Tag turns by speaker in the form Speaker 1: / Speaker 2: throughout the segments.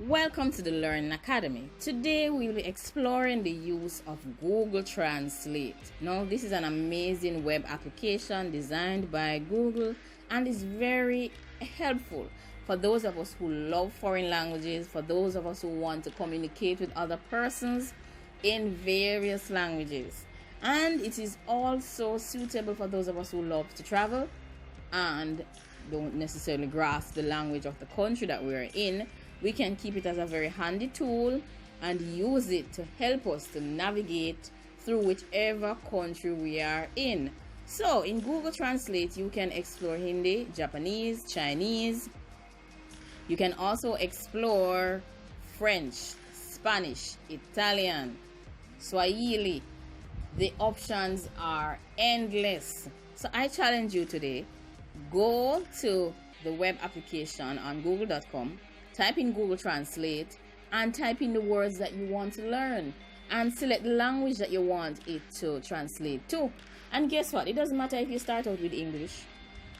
Speaker 1: Welcome to the Learning Academy. Today we'll be exploring the use of Google Translate. Now, this is an amazing web application designed by Google and is very helpful for those of us who love foreign languages, for those of us who want to communicate with other persons in various languages. And it is also suitable for those of us who love to travel and don't necessarily grasp the language of the country that we're in. We can keep it as a very handy tool and use it to help us to navigate through whichever country we are in. So in Google Translate, you can explore Hindi, Japanese, Chinese. You can also explore French, Spanish, Italian, Swahili. The options are endless. So I challenge you today, go to the web application on google.com, type in Google Translate and type in the words that you want to learn and select the language that you want it to translate to. And guess what? It doesn't matter if you start out with English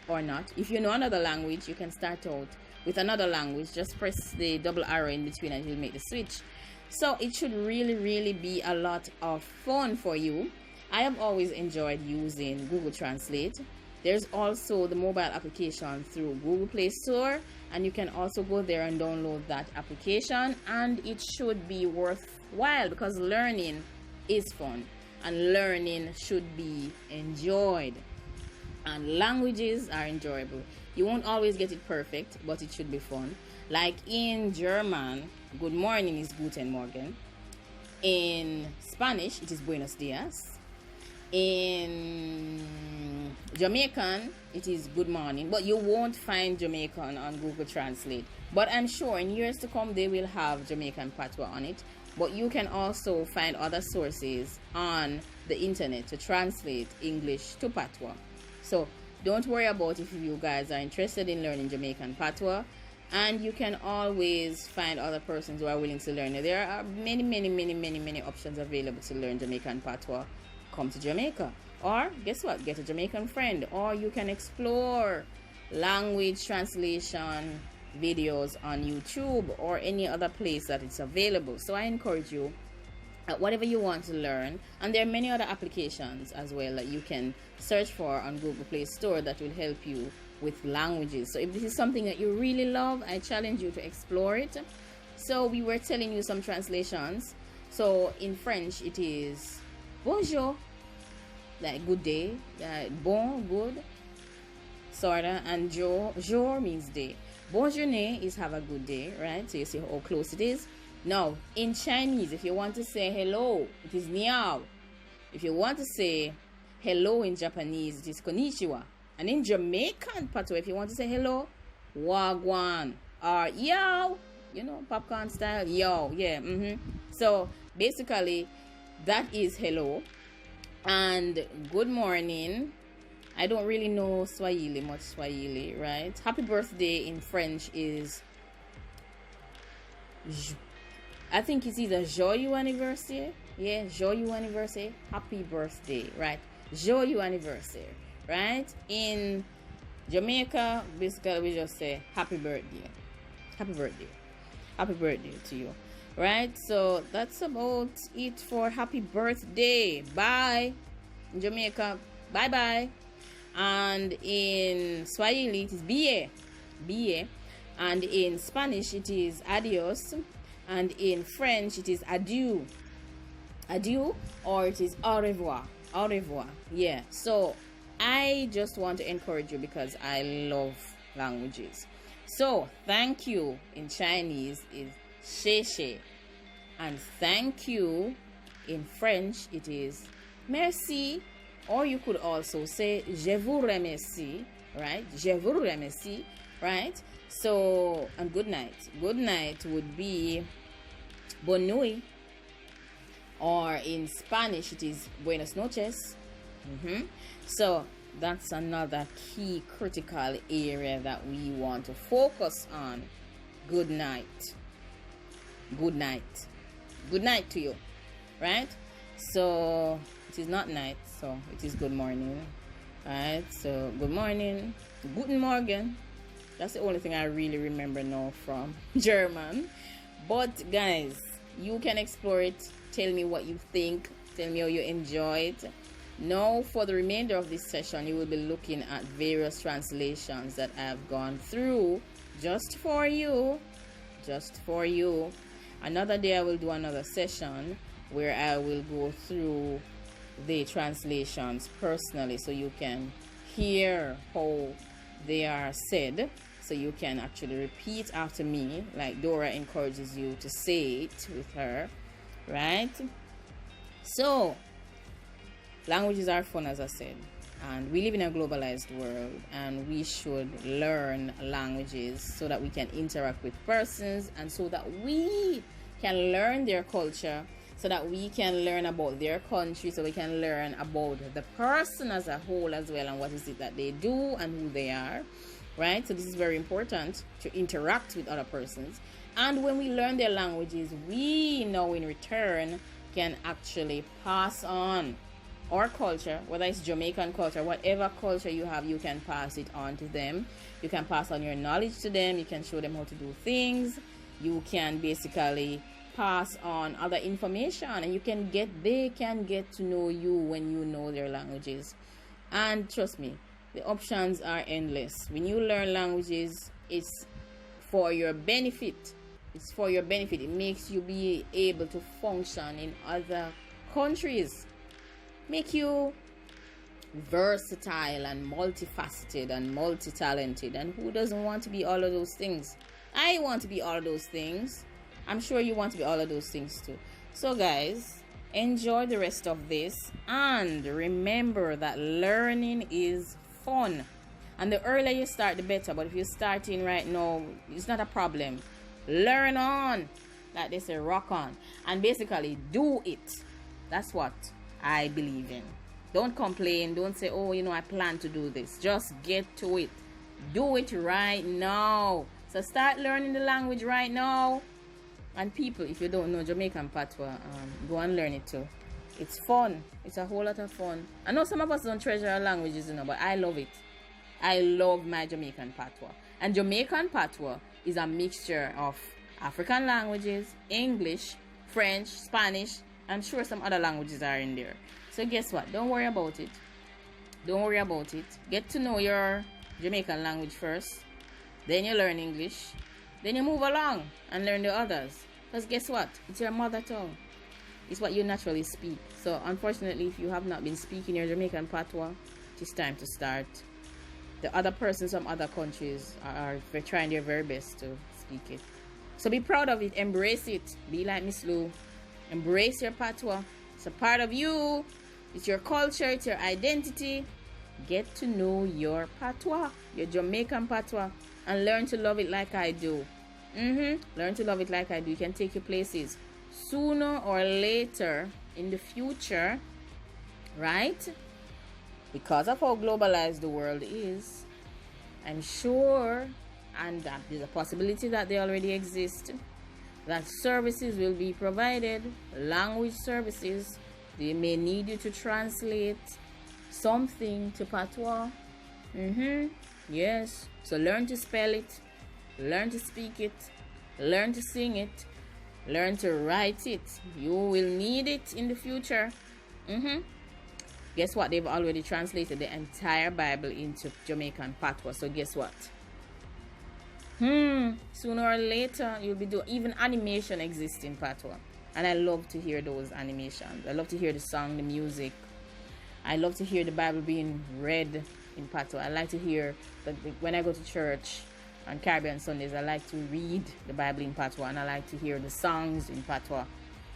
Speaker 1: or not. If you know another language, you can start out with another language. Just press the double arrow in between and you'll make the switch. So it should really be a lot of fun for you. I have always enjoyed using Google Translate. There's also the mobile application through Google Play Store, and you can also go there and download that application, and it should be worthwhile because learning is fun and learning should be enjoyed, and languages are enjoyable. You won't always get it perfect, but it should be fun. Like in German, good morning is Guten Morgen. In Spanish, it is Buenos Dias. In Jamaican, it is good morning, but you won't find Jamaican on Google Translate. But I'm sure in years to come, they will have Jamaican Patois on it. But you can also find other sources on the internet to translate English to Patois. So don't worry about if you guys are interested in learning Jamaican Patois. And you can always find other persons who are willing to learn it. There are many options available to learn Jamaican Patois. Come to Jamaica, or guess what, get a Jamaican friend, or you can explore language translation videos on YouTube or any other place that it's available. So I encourage you, whatever you want to learn, and there are many other applications as well that you can search for on Google Play Store that will help you with languages. So if this is something that you really love, I challenge you to explore it. So we were telling you some translations. So in French it is bonjour, like good day, bon, good, sorta, and jour means day. Bonne journée is have a good day, right? So you see how close it is. Now, in Chinese, if you want to say hello, it is niao. If you want to say hello in Japanese, it is konnichiwa. And in Jamaican Patois, if you want to say hello, wagwan, or yow, you know, popcorn style, yo, yeah, So basically, that is hello. And good morning, I don't really know much Swahili, right? Happy birthday in French is, I think it's either joyeux anniversaire. Yeah, joyeux anniversaire, happy birthday, right? Joyeux anniversaire, right? In Jamaica, basically we just say happy birthday. Happy birthday. Happy birthday to you. Right, so that's about it for happy birthday. Bye. In Jamaica, bye bye. And in Swahili, it is bie. And in Spanish, it is adios. And in French, it is adieu. Adieu, or it is au revoir. Au revoir. Yeah. So I just want to encourage you because I love languages. So thank you in Chinese is 谢谢, and thank you in French it is merci, or you could also say je vous remercie, right? Je vous remercie, right? So, and good night would be bonne nuit, or in Spanish it is buenas noches. So that's another key critical area that we want to focus on. Good night to you, right? So it is not night, so it is good morning, right? So good morning, guten Morgen, That's the only thing I really remember now from German. But guys, you can explore it. Tell me what you think. Tell me how you enjoy it. Now, for the remainder of this session, you will be looking at various translations that I have gone through just for you. Just for you. Another day I will do another session where I will go through the translations personally so you can hear how they are said, so you can actually repeat after me like Dora encourages you to say it with her, right? So languages are fun, as I said, and we live in a globalized world, and we should learn languages so that we can interact with persons, and so that we can learn their culture, so that we can learn about their country, so we can learn about the person as a whole as well, and what is it that they do and who they are, right? So this is very important, to interact with other persons. And when we learn their languages, we now in return can actually pass on our culture, whether it's Jamaican culture, whatever culture you have, you can pass it on to them. You can pass on your knowledge to them. You can show them how to do things. You can basically pass on other information, and they can get to know you when you know their languages. And trust me, the options are endless. When you learn languages, it's for your benefit. It's for your benefit. It makes you be able to function in other countries. Make you versatile and multifaceted and multi-talented. And who doesn't want to be all of those things? I want to be all of those things. I'm sure you want to be all of those things too. So guys, enjoy the rest of this, and remember that learning is fun. And the earlier you start, the better. But if you're starting right now, it's not a problem. Learn on. Like they say, rock on. And basically do it. That's what I believe in. Don't complain. Don't say, oh, I plan to do this. Just get to it. Do it right now. So start learning the language right now. And people, if you don't know Jamaican Patois, go and learn it too. It's fun. It's a whole lot of fun. I know some of us don't treasure our languages, but I love it. I love my Jamaican Patois. And Jamaican Patois is a mixture of African languages, English, French, Spanish. I'm sure some other languages are in there. So guess what? Don't worry about it. Don't worry about it. Get to know your Jamaican language first. Then you learn English. Then you move along and learn the others. Because guess what? It's your mother tongue. It's what you naturally speak. So unfortunately, if you have not been speaking your Jamaican Patois, it's time to start. The other persons from other countries are trying their very best to speak it. So be proud of it. Embrace it. Be like Miss Lou. Embrace your Patois. It's a part of you. It's your culture. It's your identity. Get to know your Patois, your Jamaican Patois, and learn to love it like I do. Learn to love it like I do. You can take you places sooner or later in the future, right? Because of how globalized the world is, I'm sure, and that there's a possibility that they already exist, that services will be provided, language services. They may need you to translate something to Patois. Yes. So learn to spell it, learn to speak it, learn to sing it, learn to write it. You will need it in the future. Guess what? They've already translated the entire Bible into Jamaican Patois. So guess what? Sooner or later, you'll be doing, even animation exists in Patois. And I love to hear those animations. I love to hear the song, the music. I love to hear the Bible being read in Patois. I like to hear, when I go to church on Caribbean Sundays, I like to read the Bible in Patois, and I like to hear the songs in Patois.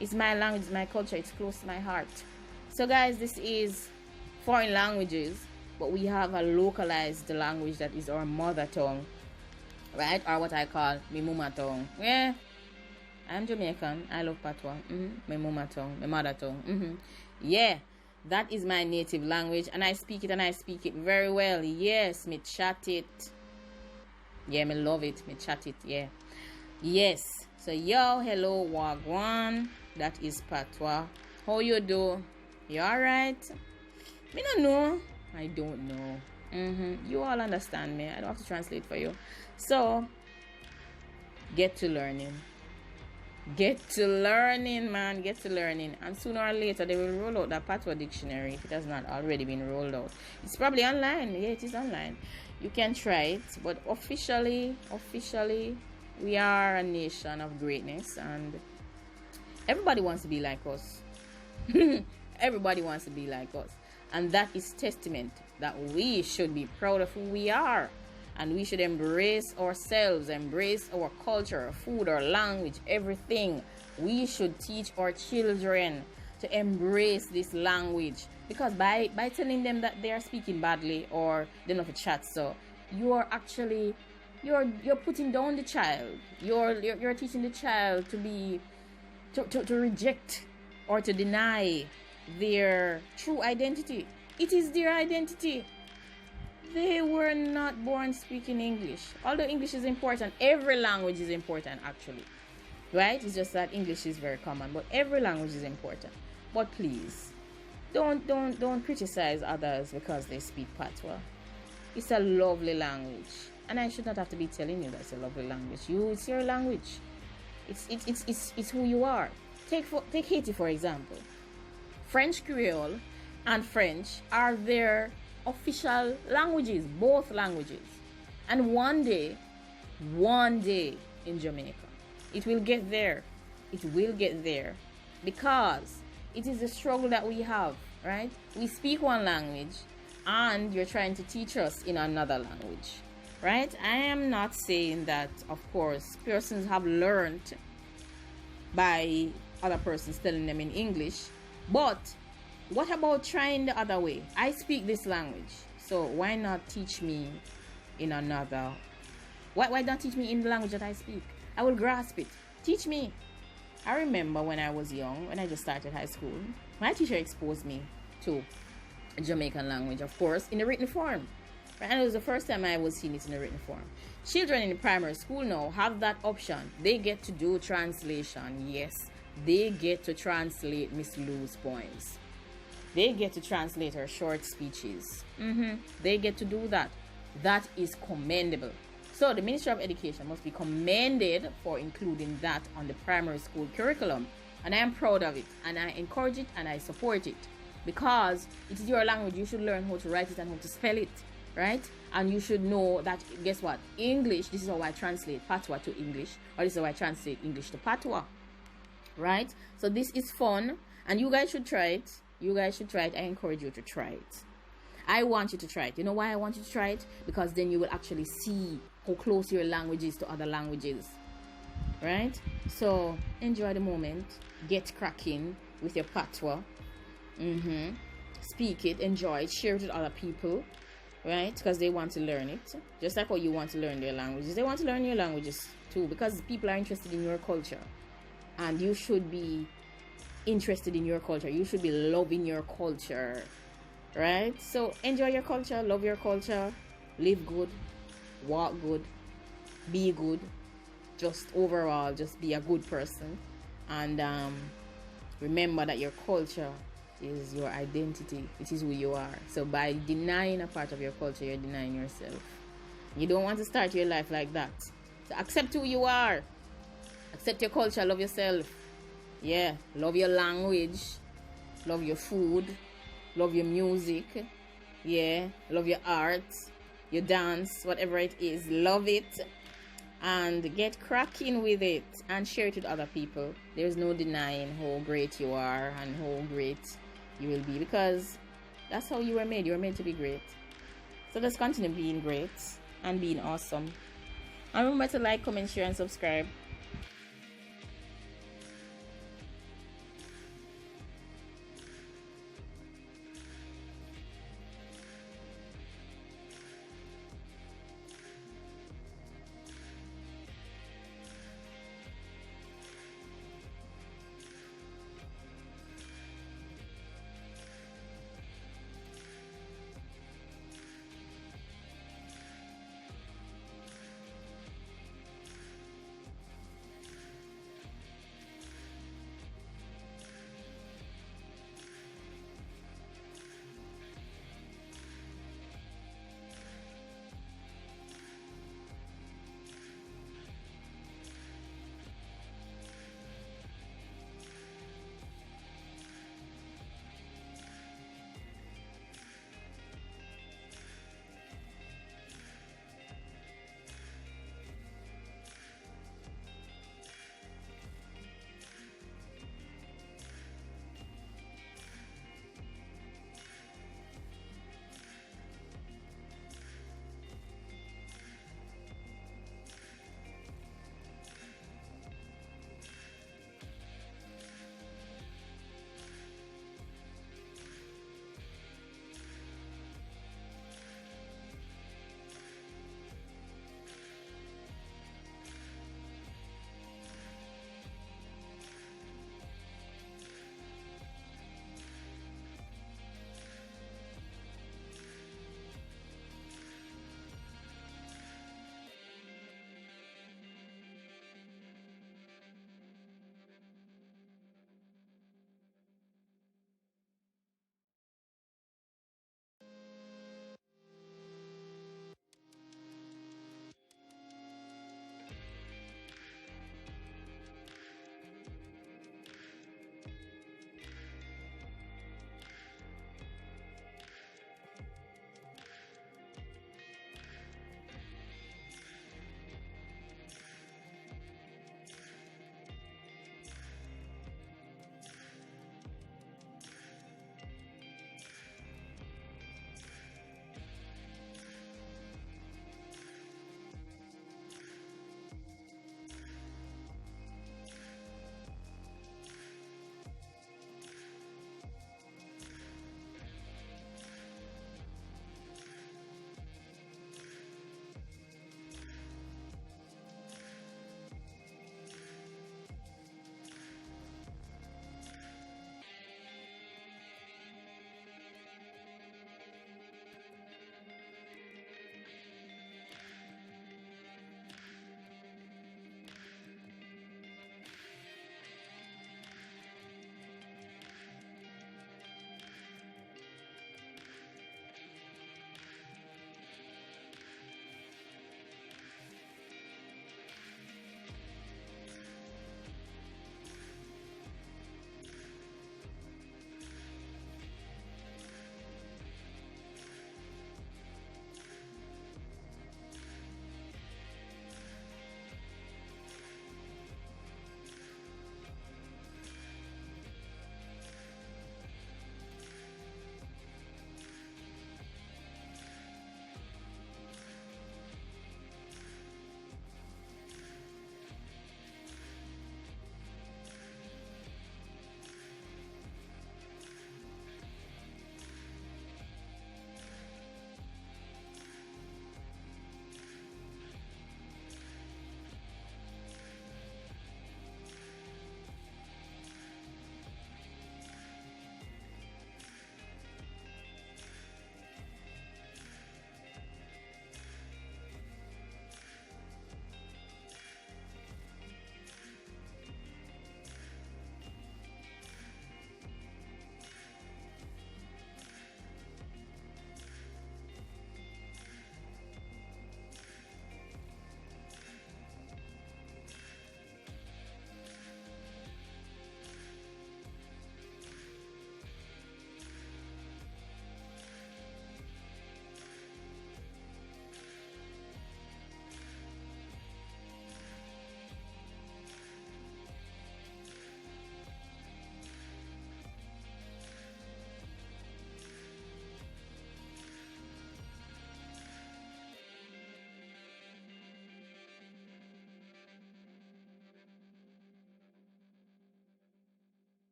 Speaker 1: It's my language, it's my culture, it's close to my heart. So guys, this is foreign languages, but we have a localized language that is our mother tongue, right? Or what I call my mama tongue. Yeah, I'm Jamaican. I love Patois. My mama tongue, my mother tongue. Yeah, that is my native language, and I speak it, and I speak it very well. Yes, me chat it. Yeah, me love it. Me chat it. Yeah. Yes. So yo, hello, wagwan. That is Patois. How you do? You alright? Me don't know. I don't know. You all understand me. I don't have to translate for you. So, get to learning. Get to learning, man. Get to learning. And sooner or later, they will roll out that Patois dictionary if it has not already been rolled out. It's probably online. Yeah, it is online. You can try it. But officially, we are a nation of greatness. And everybody wants to be like us. Everybody wants to be like us. And that is testament that we should be proud of who we are. And we should embrace ourselves, embrace our culture, our food, our language, everything. We should teach our children to embrace this language. Because by telling them that they are speaking badly or they don't have a chat, so you are actually you're putting down the child. You're teaching the child to be to reject or to deny their true identity. It is their identity. They were not born speaking English. Although English is important, every language is important actually. Right? It's just that English is very common, but every language is important. But please, don't criticize others because they speak Patois. It's a lovely language. And I should not have to be telling you that it's a lovely language. It's your language. It's who you are. Take Haiti for example. French Creole and French are their official languages, both languages. And one day in Jamaica, it will get there. It will get there because it is the struggle that we have, right? We speak one language and you're trying to teach us in another language, right? I am not saying that, of course, persons have learned by other persons telling them in English, but what about trying the other way? I speak this language, so why not teach me in another? Why not teach me in the language that I speak? I will grasp it. Teach me. I remember when I was young, when I just started high school, my teacher exposed me to Jamaican language, of course, in a written form. Right? And it was the first time I was seeing it in a written form. Children in the primary school now have that option. They get to do translation. Yes, they get to translate Miss Lou's poems. They get to translate her short speeches. They get to do that. That is commendable. So the Ministry of Education must be commended for including that on the primary school curriculum. And I am proud of it. And I encourage it and I support it. Because it is your language. You should learn how to write it and how to spell it. Right? And you should know that, guess what? English, this is how I translate Patois to English. Or this is how I translate English to Patois. Right? So this is fun. And you guys should try it. You guys should try it. I encourage you to try it. I want you to try it. You know why I want you to try it? Because then you will actually see how close your language is to other languages. Right? So enjoy the moment. Get cracking with your Patois. Speak it, enjoy it, share it with other people. Right? Because they want to learn it. Just like how you want to learn their languages. They want to learn your languages too. Because people are interested in your culture. And you should be interested in your culture. You should be loving your culture. Right? So enjoy your culture, love your culture, live good, walk good, be good. Just overall, just be a good person. And remember that your culture is your identity. It is who you are. So by denying a part of your culture, you're denying yourself. You don't want to start your life like that. So accept who you are. Accept your culture, love yourself. Yeah, love your language, love your food, love your music, yeah, love your art, your dance, whatever it is, love it, and get cracking with it, and share it with other people. There's no denying how great you are and how great you will be, because that's how you were made. You were made to be great. So let's continue being great and being awesome. And remember to like, comment, share, and subscribe.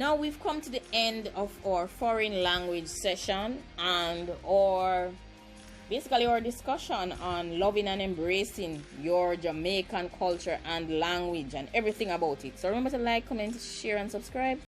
Speaker 1: Now we've come to the end of our foreign language session and our discussion on loving and embracing your Jamaican culture and language and everything about it. So remember to like, comment, share, and subscribe.